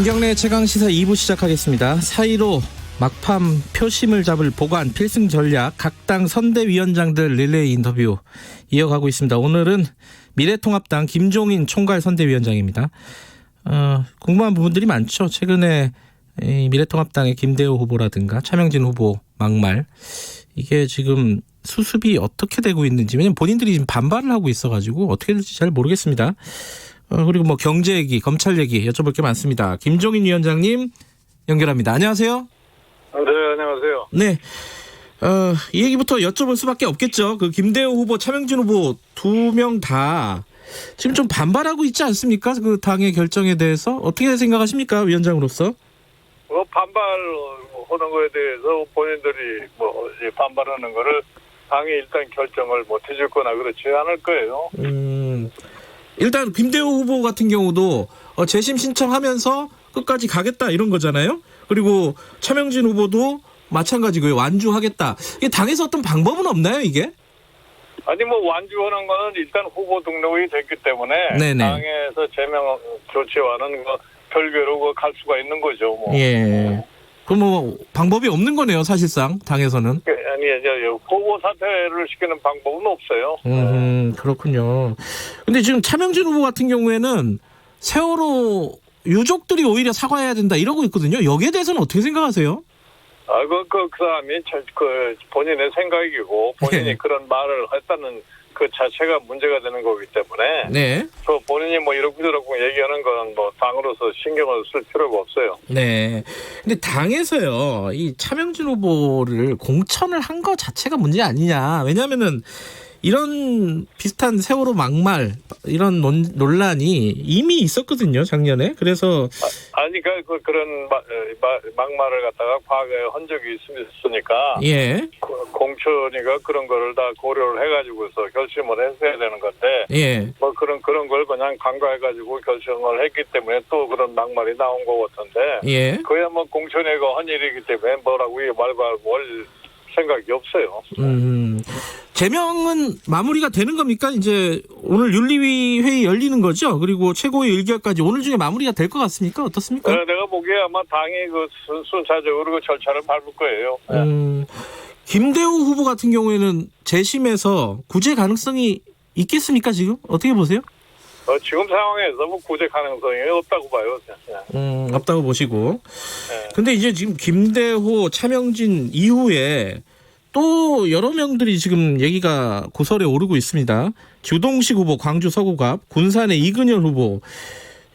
김경래의 최강시사 2부 시작하겠습니다. 4.15 막판 표심을 잡을 보관 필승 전략 각 당 선대위원장들 릴레이 인터뷰 이어가고 있습니다. 오늘은 미래통합당 김종인 총괄 선대위원장입니다. 궁금한 부분들이 많죠. 최근에 미래통합당의 김대호 후보라든가 차명진 후보 막말, 이게 지금 수습이 어떻게 되고 있는지, 왜냐면 본인들이 지금 반발을 하고 있어가지고 어떻게 될지 잘 모르겠습니다. 그리고 뭐 경제 얘기, 검찰 얘기 여쭤볼 게 많습니다. 김종인 위원장님 연결합니다. 안녕하세요. 네, 안녕하세요. 네. 이 얘기부터 여쭤볼 수밖에 없겠죠. 그 김대호 후보, 차명진 후보 두 명 다 지금 좀 반발하고 있지 않습니까? 그 당의 결정에 대해서 어떻게 생각하십니까, 위원장으로서? 반발하는 거에 대해서 본인들이 반발하는 거를 당이 일단 결정을 못 해줄 거나 그렇지 않을 거예요. 일단 김대호 후보 같은 경우도 재심 신청하면서 끝까지 가겠다 이런 거잖아요. 그리고 차명진 후보도 마찬가지고요. 완주하겠다. 이게 당에서 어떤 방법은 없나요, 이게? 아니 완주하는 거는 일단 후보 등록이 됐기 때문에 네네. 당에서 제명 조치와는 별개로 갈 수가 있는 거죠. 예. 그럼 뭐 방법이 없는 거네요, 사실상 당에서는. 아니 후보 사퇴를 시키는 방법은 없어요. 그렇군요. 근데 지금 차명진 후보 같은 경우에는 세월호 유족들이 오히려 사과해야 된다 이러고 있거든요. 여기에 대해서는 어떻게 생각하세요? 그 사람이 본인의 생각이고 본인이 그런 말을 했다는 그 자체가 문제가 되는 거기 때문에 네. 그 본인이 이렇게 얘기하는 건 당으로서 신경을 쓸 필요가 없어요. 네. 근데 당에서요, 이 차명진 후보를 공천을 한 거 자체가 문제 아니냐. 왜냐하면은 이런 비슷한 세월호 막말 이런 논란이 이미 있었거든요, 작년에. 그래서 그런 막말을 갖다가 과거에 한 적이 있으니까 예. 공천이가 그런 거를 다 고려를 해가지고서 결심을 했어야 되는 건데 예. 그런 걸 그냥 간과해가지고 결정을 했기 때문에 또 그런 막말이 나온 것 같은데 예. 그야 공천회가 한 일이기 때문에 뭐라고 말할 생각이 없어요. 제명은 마무리가 되는 겁니까? 이제 오늘 윤리위 회의 열리는 거죠? 그리고 최고위 의결까지 오늘 중에 마무리가 될 것 같습니까? 어떻습니까? 내가 보기에 아마 당이 순차적으로 그 절차를 밟을 거예요. 김대호 후보 같은 경우에는 재심에서 구제 가능성이 있겠습니까, 지금? 어떻게 보세요? 지금 상황에서 구제 가능성이 없다고 봐요. 없다고 보시고. 근데 이제 지금 김대호, 차명진 이후에 또 여러 명들이 지금 얘기가 고설에 오르고 있습니다. 주동식 후보, 광주 서구갑, 군산의 이근열 후보.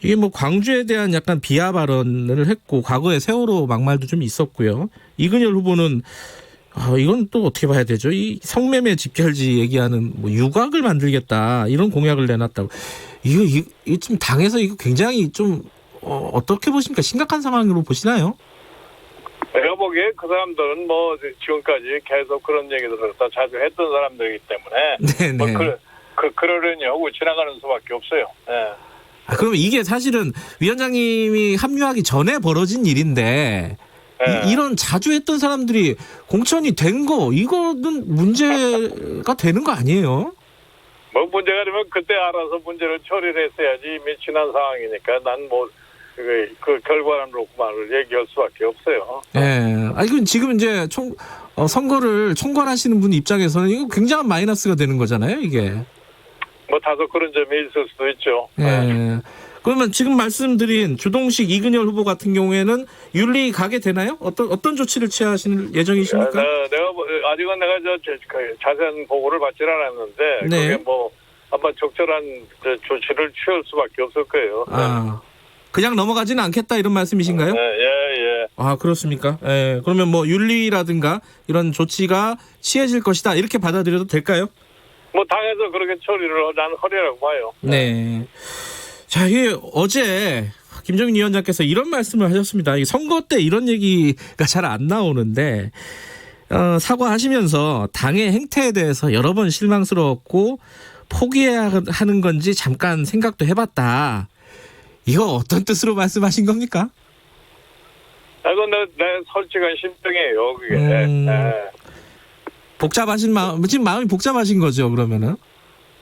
이게 광주에 대한 약간 비하 발언을 했고, 과거에 세월호 막말도 좀 있었고요. 이근열 후보는 이건 또 어떻게 봐야 되죠? 이 성매매 집결지 얘기하는 유곽을 만들겠다 이런 공약을 내놨다고. 이거 좀 당에서 이거 굉장히 좀 어떻게 보십니까? 심각한 상황으로 보시나요? 내가 보기에 그 사람들은 지금까지 계속 그런 얘기들을 다 자주 했던 사람들이기 때문에 네네. 그러려니 하고 지나가는 수밖에 없어요. 네. 그러면 이게 사실은 위원장님이 합류하기 전에 벌어진 일인데 이런 자주 했던 사람들이 공천이 된 거 이거는 문제가 되는 거 아니에요? 문제가 되면 그때 알아서 문제를 처리를 했어야지 이미 지난 상황이니까 난 그 결과론으로만을 얘기할 수밖에 없어요. 네. 이건 지금 이제 선거를 총괄하시는 분 입장에서는 이거 굉장한 마이너스가 되는 거잖아요, 이게. 다소 그런 점이 있을 수도 있죠. 네. 그러면 지금 말씀드린 주동식, 이근열 후보 같은 경우에는 윤리 가게 되나요? 어떤 조치를 취하실 예정이십니까? 아직은 내가 자세한 보고를 받지는 않았는데 네. 그게 아마 적절한 조치를 취할 수밖에 없을 거예요. 그냥 넘어가지는 않겠다 이런 말씀이신가요? 예. 그렇습니까? 예. 그러면 윤리라든가 이런 조치가 취해질 것이다 이렇게 받아들여도 될까요? 당에서 그렇게 처리를 난 허리라고 봐요. 네. 자, 이게 어제 김종인 위원장께서 이런 말씀을 하셨습니다. 이 선거 때 이런 얘기가 잘 안 나오는데 사과하시면서 당의 행태에 대해서 여러 번 실망스러웠고 포기해야 하는 건지 잠깐 생각도 해봤다. 이거 어떤 뜻으로 말씀하신 겁니까? 이건 내 솔직한 심정이에요. 그게. 복잡하신 마음, 지금 마음이 복잡하신 거죠, 그러면은?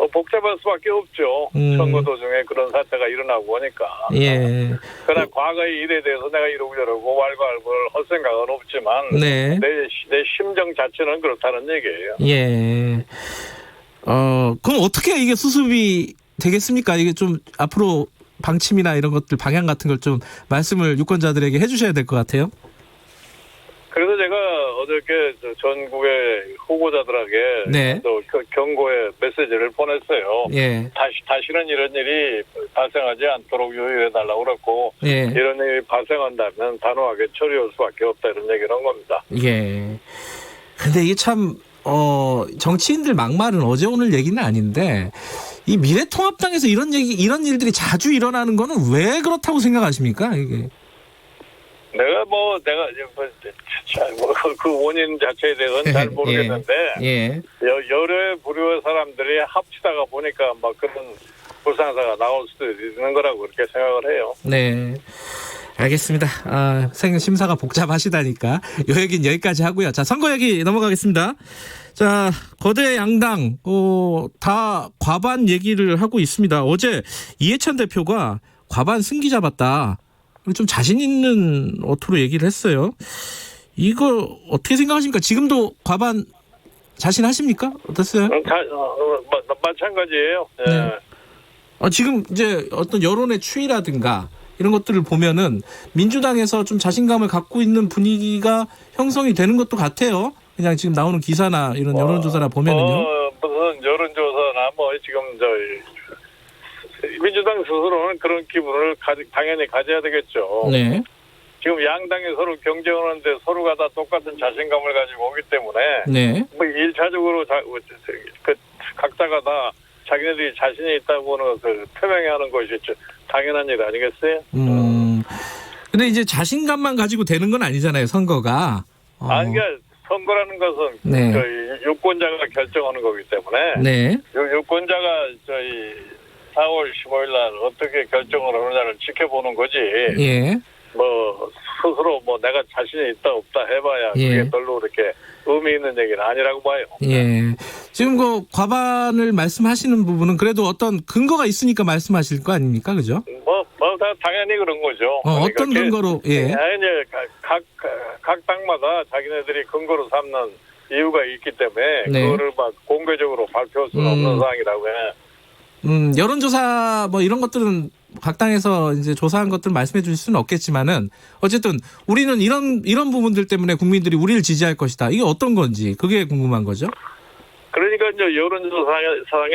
복잡할 수밖에 없죠. 선거 도중에 그런 사태가 일어나고 하니까. 예. 그러나 과거의 일에 대해서 내가 이러고 저러고 왈가왈부를 할 생각은 없지만 네. 내 심정 자체는 그렇다는 얘기예요. 예. 그럼 어떻게 이게 수습이 되겠습니까? 이게 좀 앞으로 방침이나 이런 것들 방향 같은 걸 좀 말씀을 유권자들에게 해주셔야 될 것 같아요. 그래서 제가 어저께 전국의 후보자들에게 네. 또 경고의 메시지를 보냈어요. 예. 다시는 이런 일이 발생하지 않도록 유의해달라고 그랬고 예. 이런 일이 발생한다면 단호하게 처리할 수밖에 없다 이런 얘기를 한 겁니다. 예. 근데 이게 참 정치인들 막말은 어제 오늘 얘기는 아닌데 이 미래통합당에서 이런 일들이 자주 일어나는 거는 왜 그렇다고 생각하십니까? 이게. 내가 그 원인 자체에 대해서는 잘 모르겠는데 예. 여러 부류의 사람들이 합치다가 보니까 막 그런 불상사가 나올 수도 있는 거라고 그렇게 생각을 해요. 네. 알겠습니다. 심사가 복잡하시다니까 요 얘기는 여기까지 하고요. 자, 선거 얘기 넘어가겠습니다. 자, 거대 양당 다 과반 얘기를 하고 있습니다. 어제 이해찬 대표가 과반 승기 잡았다. 좀 자신 있는 어투로 얘기를 했어요. 이거 어떻게 생각하십니까? 지금도 과반 자신하십니까? 어땠어요? 마찬가지예요. 예. 네. 지금 이제 어떤 여론의 추이라든가 이런 것들을 보면은 민주당에서 좀 자신감을 갖고 있는 분위기가 형성이 되는 것도 같아요. 그냥 지금 나오는 기사나 이런 여론조사나 보면은요. 무슨 여론조사나 지금 민주당 스스로는 그런 기분을 당연히 가져야 되겠죠. 네. 지금 양당이 서로 경쟁하는데 서로가 다 똑같은 자신감을 가지고 오기 때문에 네. 1차적으로 각자가 다 자기네들이 자신이 있다고 하는 것을 표명해야 하는 것이 당연한 일 아니겠어요? 근데 이제 자신감만 가지고 되는 건 아니잖아요, 선거가. 그러니까 선거라는 것은 네. 저희 유권자가 결정하는 거기 때문에 네. 유권자가 저희 4월 15일 날 어떻게 결정을 하느냐를 지켜보는 거지. 예. 스스로 내가 자신이 있다 없다 해봐야 예. 그게 별로 그렇게 의미 있는 얘기는 아니라고 봐요. 예. 지금 과반을 말씀하시는 부분은 그래도 어떤 근거가 있으니까 말씀하실 거 아닙니까? 그죠? 다 당연히 그런 거죠. 어떤 근거로, 예. 각 당마다 자기네들이 근거로 삼는 이유가 있기 때문에 네. 그거를 공개적으로 발표할 수는 없는 사항이라고 해. 여론조사 이런 것들은 각 당에서 이제 조사한 것들 말씀해 주실 수는 없겠지만은 어쨌든 우리는 이런 부분들 때문에 국민들이 우리를 지지할 것이다. 이게 어떤 건지 그게 궁금한 거죠. 그러니까 이제 여론조사상에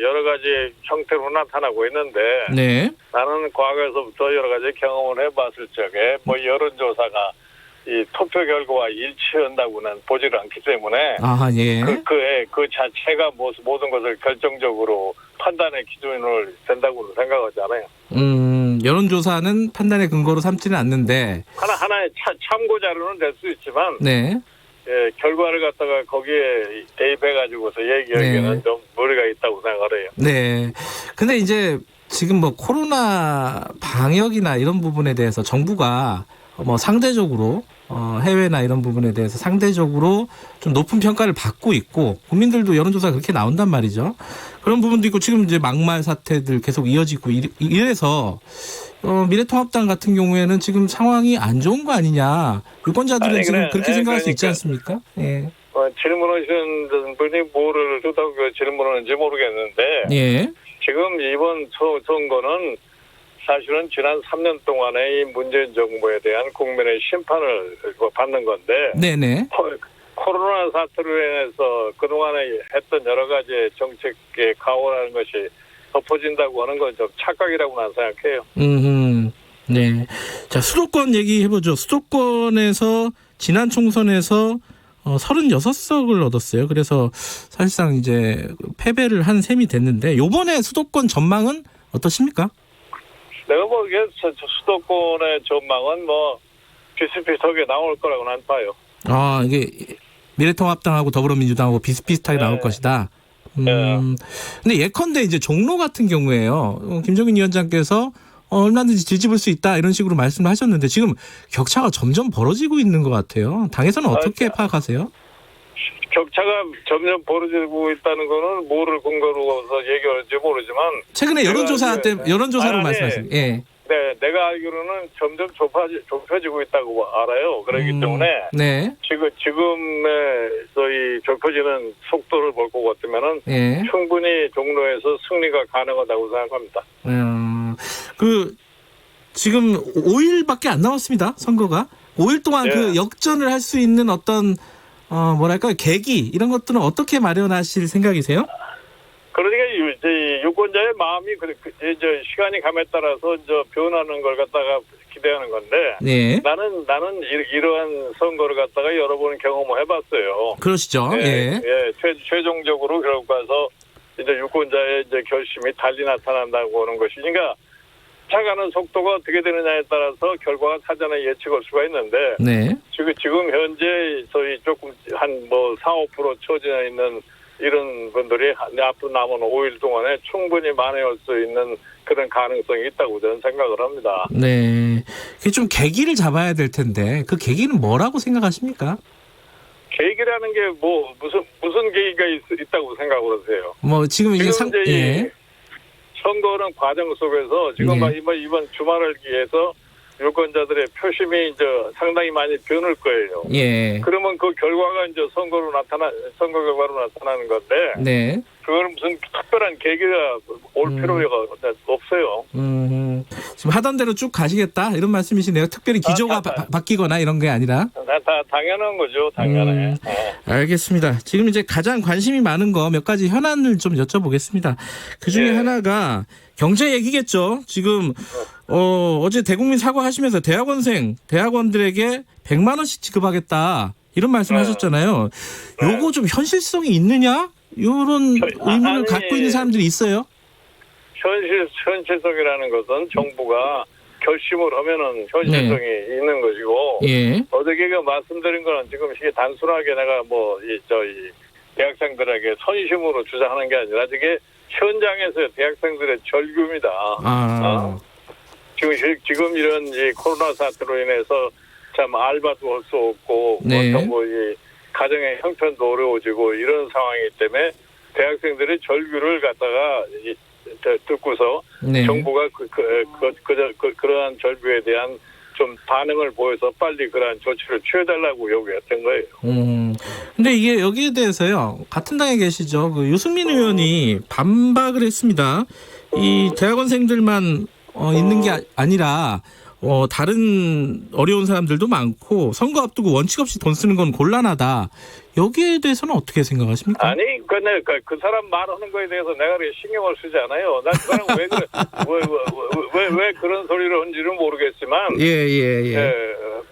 여러 가지 형태로 나타나고 있는데 네. 나는 과거에서부터 여러 가지 경험을 해봤을 적에 여론조사가 이 투표 결과와 일치한다고는 보지를 않기 때문에 예. 그 자체가 모든 것을 결정적으로 판단의 기준을 된다고는 생각하지 않아요. 여론조사는 판단의 근거로 삼지는 않는데 하나의 참고 자료는 될 수 있지만 네. 예, 결과를 갖다가 거기에 대입해가지고서 얘기하기에는 네. 좀 무리가 있다고 생각을 해요. 네. 근데 이제 지금 코로나 방역이나 이런 부분에 대해서 정부가 상대적으로 해외나 이런 부분에 대해서 상대적으로 좀 높은 평가를 받고 있고 국민들도 여론조사가 그렇게 나온단 말이죠. 그런 부분도 있고 지금 이제 막말 사태들 계속 이어지고 이래서 미래통합당 같은 경우에는 지금 상황이 안 좋은 거 아니냐. 유권자들은 지금 그렇게 생각할 수 있지 않습니까? 예. 질문하신 분이 뭐를 뜻하고 질문하는지 모르겠는데 예. 지금 이번 선거는 사실은 지난 3년 동안의 이 문재인 정부에 대한 국민의 심판을 받는 건데 네네. 코로나 사태로 인해서 그동안에 했던 여러 가지 정책의 가오라는 것이 덮어진다고 하는 건 좀 착각이라고 난 생각해요. 네. 자, 수도권 얘기해보죠. 수도권에서 지난 총선에서 36석을 얻었어요. 그래서 사실상 이제 패배를 한 셈이 됐는데 요번에 수도권 전망은 어떠십니까? 내가 보기엔 수도권의 전망은 비슷비슷하게 나올 거라고 난 봐요. 이게 미래통합당하고 더불어민주당하고 비슷비슷하게 나올 것이다. 근데 예컨대 이제 종로 같은 경우에요. 김종인 위원장께서 얼마든지 뒤집을 수 있다 이런 식으로 말씀을 하셨는데 지금 격차가 점점 벌어지고 있는 것 같아요. 당에서는 어떻게 파악하세요? 격차가 점점 벌어지고 있다는 거는 뭐를 근거로 해서 얘기할지 모르지만 최근에 여론조사로 아니, 말씀하신. 예. 네, 내가 알기로는 점점 좁혀지고 있다고 알아요. 그렇기 때문에 네. 지금의 저희 좁혀지는 속도를 볼 것 같으면은 예. 충분히 종로에서 승리가 가능하다고 생각합니다. 지금 5일밖에 안 남았습니다. 선거가. 5일 동안 네. 그 역전을 할 수 있는 어떤 뭐랄까 계기 이런 것들은 어떻게 마련하실 생각이세요? 그러니까 이제 유권자의 마음이 이제 시간이 감에 따라서 이제 변하는 걸 갖다가 기대하는 건데 네. 나는 이러한 선거를 갖다가 여러 번 경험을 해봤어요. 그러시죠. 예. 최종적으로 결국 가서 이제 유권자의 이제 결심이 달리 나타난다고 하는 것이, 그러니까 차가는 속도가 어떻게 되느냐에 따라서 결과가 사전에 예측할 수가 있는데 네. 지금 현재 저희 조금 한 4-5% 처져 있는 이런 분들이 앞으로 남은 5일 동안에 충분히 만회할 수 있는 그런 가능성이 있다고 저는 생각을 합니다. 네. 그게 좀 계기를 잡아야 될 텐데 그 계기는 뭐라고 생각하십니까? 계기라는 게 무슨 계기가 있다고 생각을 하세요? 지금 이제 이 선거는 과정 속에서 지금 이번 주말을 기해서 유권자들의 표심이 이제 상당히 많이 변할 거예요. 예. 그러면 그 결과가 이제 선거 결과로 나타나는 건데. 네. 그거는 무슨 특별한 계기가 올 필요가 없어요. 지금 하던 대로 쭉 가시겠다 이런 말씀이시네요. 특별히 기조가 바뀌거나 이런 게 아니라. 다 당연한 거죠. 당연해. 알겠습니다. 지금 이제 가장 관심이 많은 거 몇 가지 현안을 좀 여쭤보겠습니다. 그 중에 하나가 경제 얘기겠죠. 지금 어제 대국민 사과하시면서 대학원들에게 100만 원씩 지급하겠다 이런 말씀하셨잖아요. 요거 좀 현실성이 있느냐? 이런 의문을 갖고 있는 사람들이 있어요. 현실성이라는 것은 정부가 결심을 하면은 현실성이 있는 것이고, 어저께 말씀드린 거는 지금 이게 단순하게 내가 이 대학생들에게 선심으로 주장하는 게 아니라 이게 현장에서 대학생들의 절규입니다. 지금 이런 이 코로나 사태로 인해서 참 알바도 할 수 없고, 이 가정의 형편도 어려워지고 이런 상황이기 때문에 대학생들의 절규를 갖다가 듣고서 정부가 그러한 절규에 대한 좀 반응을 보여서 빨리 그러한 조치를 취해달라고 요구했던 거예요. 근데 이게 여기에 대해서요, 같은 당에 계시죠. 그 유승민 의원이 반박을 했습니다. 이 대학원생들만 있는 게 아니라 다른 어려운 사람들도 많고 선거 앞두고 원칙 없이 돈 쓰는 건 곤란하다. 여기에 대해서는 어떻게 생각하십니까? 아니, 그 사람 말하는 거에 대해서 내가 그렇게 신경을 쓰지 않아요. 난 그 사람 왜 그런 소리를 한지는 모르겠지만,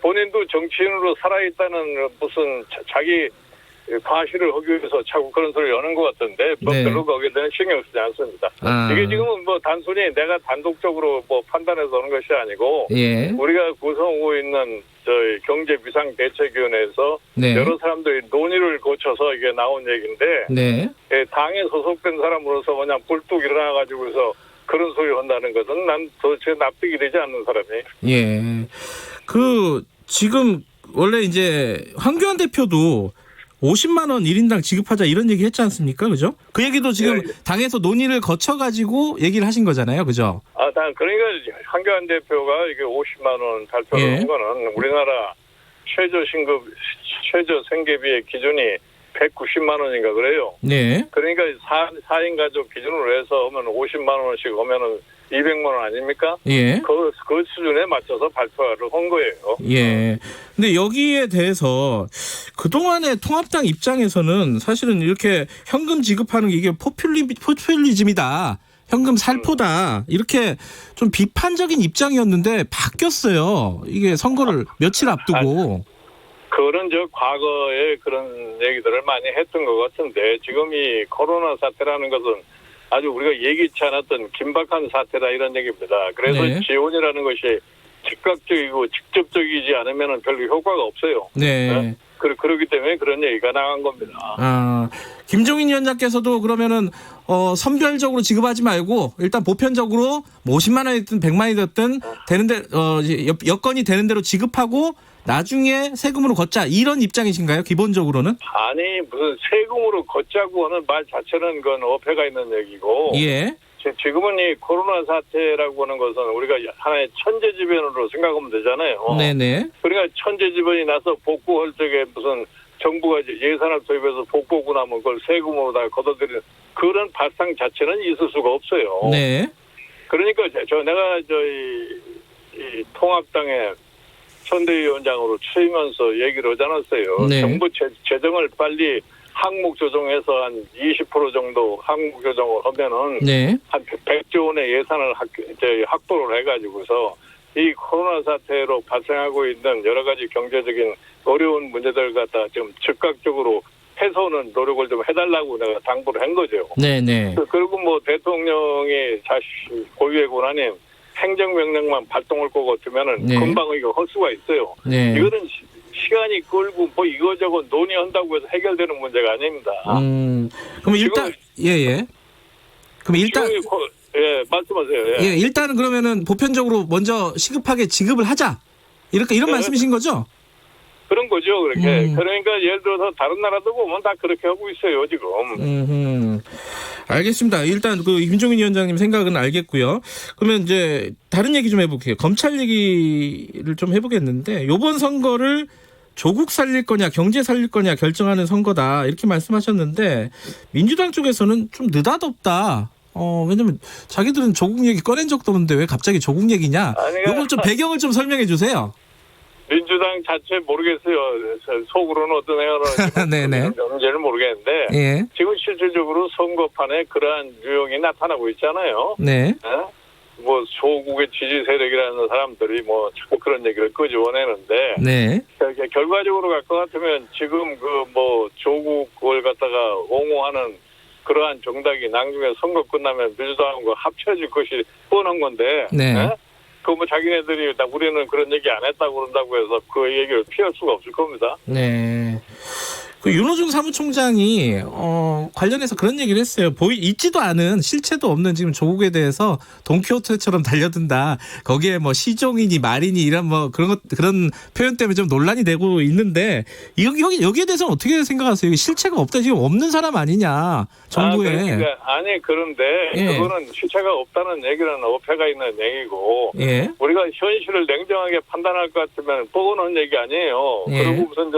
본인도 정치인으로 살아있다는 무슨 자기 과시를 하기 위해서 자꾸 그런 소리를 여는 것 같은데 별로 거기에 대한 신경 쓰지 않습니다. 이게 지금은 단순히 내가 단독적으로 판단해서 하는 것이 아니고 우리가 구성하고 있는 저희 경제비상대책위원회에서 여러 사람들이 논의를 거쳐서 이게 나온 얘기인데 당에 소속된 사람으로서 그냥 불뚝 일어나가지고서 그런 소리 한다는 것은 난 도대체 납득이 되지 않는 사람이에요. 지금 원래 이제 황교안 대표도 50만 원 1인당 지급하자 이런 얘기 했지 않습니까? 그죠? 그 얘기도 지금 당에서 논의를 거쳐가지고 얘기를 하신 거잖아요. 그죠? 그러니까 황교안 대표가 이게 50만 원 발표한 거는 우리나라 최저 생계비의 기준이 190만 원인가 그래요. 그러니까 4인 가족 기준으로 해서 하면 50만 원씩 하면은 200만 원 아닙니까? 그 수준에 맞춰서 발표를 한 거예요. 근데 여기에 대해서 그동안의 통합당 입장에서는 사실은 이렇게 현금 지급하는 게 이게 포퓰리즘이다. 현금 살포다. 이렇게 좀 비판적인 입장이었는데 바뀌었어요. 이게 선거를 며칠 앞두고. 그런 과거에 그런 얘기들을 많이 했던 것 같은데 지금 이 코로나 사태라는 것은 아주 우리가 예기치 않았던 긴박한 사태다 이런 얘기입니다. 그래서 지원이라는 것이 즉각적이고 직접적이지 않으면 별로 효과가 없어요. 그렇기 때문에 그런 얘기가 나간 겁니다. 아, 김종인 위원장께서도 그러면은 선별적으로 지급하지 말고 일단 보편적으로 뭐 50만 원이든 100만 원이 됐든 되는데 여건이 되는 대로 지급하고 나중에 세금으로 걷자 이런 입장이신가요? 기본적으로는? 아니 무슨 세금으로 걷자고 하는 말 자체는 그건 어폐가 있는 얘기고. 예. 지금은 이 코로나 사태라고 하는 것은 우리가 하나의 천재지변으로 생각하면 되잖아요. 네네. 그러니까 천재지변이 나서 복구할 적에 무슨 정부가 예산을 투입해서 복구하고 나면 그걸 세금으로 다 걷어들이는 그런 발상 자체는 있을 수가 없어요. 네. 그러니까 내가 이 통합당의 선대위원장으로 취임하면서 얘기를 하지 않았어요. 네. 정부 재정을 빨리 항목 조정해서 한 20% 정도 항목 조정을 하면은 네. 한 100조 원의 예산을 확보를 해가지고서 이 코로나 사태로 발생하고 있는 여러 가지 경제적인 어려운 문제들 갖다 좀 즉각적으로 해소하는 노력을 좀 해달라고 내가 당부를 한 거죠. 네네. 그리고 뭐 대통령이 고유의 권한인 행정명령만 발동할 것 같으면은 네. 금방 이거 할 수가 있어요. 네. 이거는 시간이 끌고 뭐 이거저거 논의한다고 해서 해결되는 문제가 아닙니다. 그럼 일단 예예. 그럼 일단 예 말씀하세요. 예 일단은 그러면은 보편적으로 먼저 시급하게 지급을 하자 이런 말씀이신 거죠? 그런 거죠. 그렇게 그러니까 예를 들어서 다른 나라도 보면 다 그렇게 하고 있어요 지금. 알겠습니다. 일단 그 김종인 위원장님 생각은 알겠고요. 그러면 이제 다른 얘기 좀 해볼게요. 검찰 얘기를 좀 해보겠는데 이번 선거를 조국 살릴 거냐 경제 살릴 거냐 결정하는 선거다 이렇게 말씀하셨는데 민주당 쪽에서는 좀 느닷없다. 왜냐면 자기들은 조국 얘기 꺼낸 적도 없는데 왜 갑자기 조국 얘기냐. 이걸 좀 배경을 좀 설명해 주세요. 민주당 자체 모르겠어요. 속으로는 어떤 애가는 네네. 문제는 모르겠는데 예. 지금 실질적으로 선거판에 그러한 유형이 나타나고 있잖아요. 네. 뭐 조국의 지지 세력이라는 사람들이 뭐 자꾸 그런 얘기를 끄집어내는데 네. 결과적으로 갈 것 같으면 지금 그 뭐 조국을 갖다가 옹호하는 그러한 정당이 나중에 선거 끝나면 민주당과 합쳐질 것이 뻔한 건데. 네. 그 뭐 자기네들이 우리는 그런 얘기 안 했다고 그런다고 해서 그 얘기를 피할 수가 없을 겁니다. 네. 그 윤호중 사무총장이 관련해서 그런 얘기를 했어요. 있지도 않은 실체도 없는 지금 조국에 대해서 돈키호테처럼 달려든다. 거기에 뭐 시종이니 말이니 이런 뭐 그런 표현 때문에 좀 논란이 되고 있는데 여기에 대해서는 어떻게 생각하세요? 실체가 없다 지금 없는 사람 아니냐 정부에? 그런데 예. 그거는 실체가 없다는 얘기는 어폐가 있는 얘기고 예. 우리가 현실을 냉정하게 판단할 것 같으면 뻔한 얘기 아니에요. 예. 그리고 무슨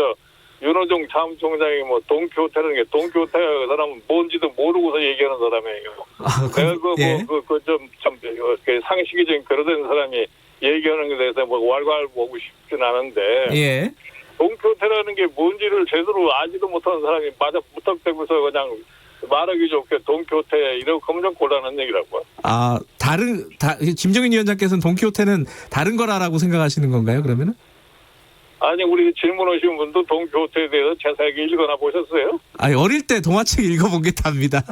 윤호중 사무총장이 뭐 돈키호테라는 게 돈키호테가 그 사람은 뭔지도 모르고서 얘기하는 사람이에요. 내가 좀 상식이 좀 그러던 사람이 얘기하는 것에 대해서 뭐 왈왈 보고 싶진 않은데. 예. 돈키호테라는 게 뭔지를 제대로 알지도 못하는 사람이 무턱대고서 그냥 말하기 좋게 돈키호테 이러고 검정 곤란한 얘기라고. 김정인 위원장께서는 돈키호테는 다른 거라고 생각하시는 건가요? 그러면은? 아니 우리 질문 오신 분도 돈키호테에 대해서 자세하게 읽어나 보셨어요? 아니 어릴 때 동화책 읽어본 게 답니다.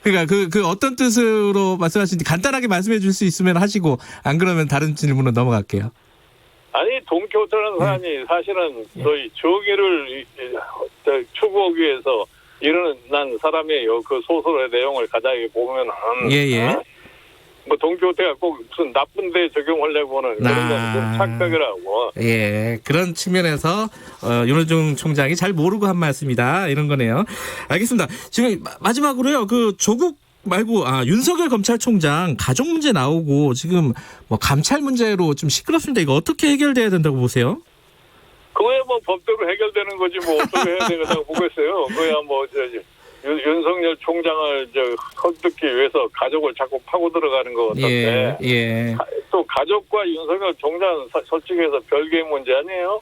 그러니까 그 어떤 뜻으로 말씀하시는지 간단하게 말씀해 줄 수 있으면 하시고 안 그러면 다른 질문으로 넘어갈게요. 아니 돈키호테라는 사람이 사실은 저희 정의를 추구하기 위해서 일어난 사람이에요. 그 소설의 내용을 가자게 보면은. 예예. 뭐 돈키호테가 꼭 무슨 나쁜데 적용하려고는 그런 건 좀 착각이라고. 예, 그런 측면에서 윤호중 총장이 잘 모르고 한 말씀이다 이런 거네요. 알겠습니다. 지금 마지막으로요. 그 조국 말고 윤석열 검찰총장 가족 문제 나오고 지금 뭐 감찰 문제로 좀 시끄럽습니다. 이거 어떻게 해결돼야 된다고 보세요? 그거야 뭐 법대로 해결되는 거지 뭐 어떻게 해야 되겠다고 보겠어요. 그거야 뭐 윤석열 총장을 헐뜯기 위해서 가족을 자꾸 파고 들어가는 것 같은데. 예. 또 가족과 윤석열 총장은 솔직해서 별개의 문제 아니에요?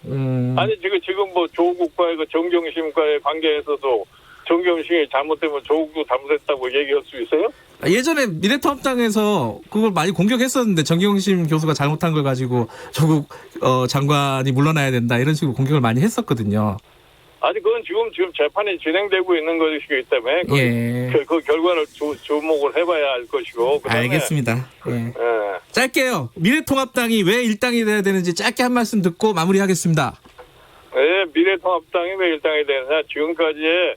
아니 지금 뭐 조국과의 그 정경심과의 관계에서도 정경심이 잘못되면 조국도 잘못했다고 얘기할 수 있어요? 예전에 미래통합당에서 그걸 많이 공격했었는데 정경심 교수가 잘못한 걸 가지고 조국 장관이 물러나야 된다 이런 식으로 공격을 많이 했었거든요. 아니 그건 지금 재판이 진행되고 있는 것이기 때문에 그 결과를 주목을 해봐야 할 것이고. 알겠습니다. 예. 짧게요. 미래통합당이 왜 일당이 돼야 되는지 짧게 한 말씀 듣고 마무리하겠습니다. 네, 미래통합당이 왜 일당이 되느냐. 지금까지의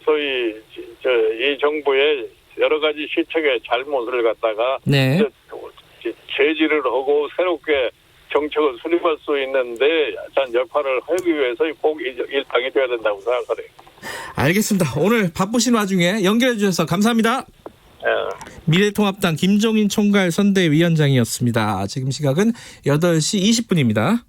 소위 이 정부의 여러 가지 시책의 잘못을 갖다가 네. 제지를 하고 새롭게 정책을 수립할 수 있는데 전 역할을 하기 위해서 꼭 일당이 되어야 된다고 생각해요. 알겠습니다. 오늘 바쁘신 와중에 연결해 주셔서 감사합니다. 미래통합당 김종인 총괄 선대위원장이었습니다. 지금 시각은 8시 20분입니다.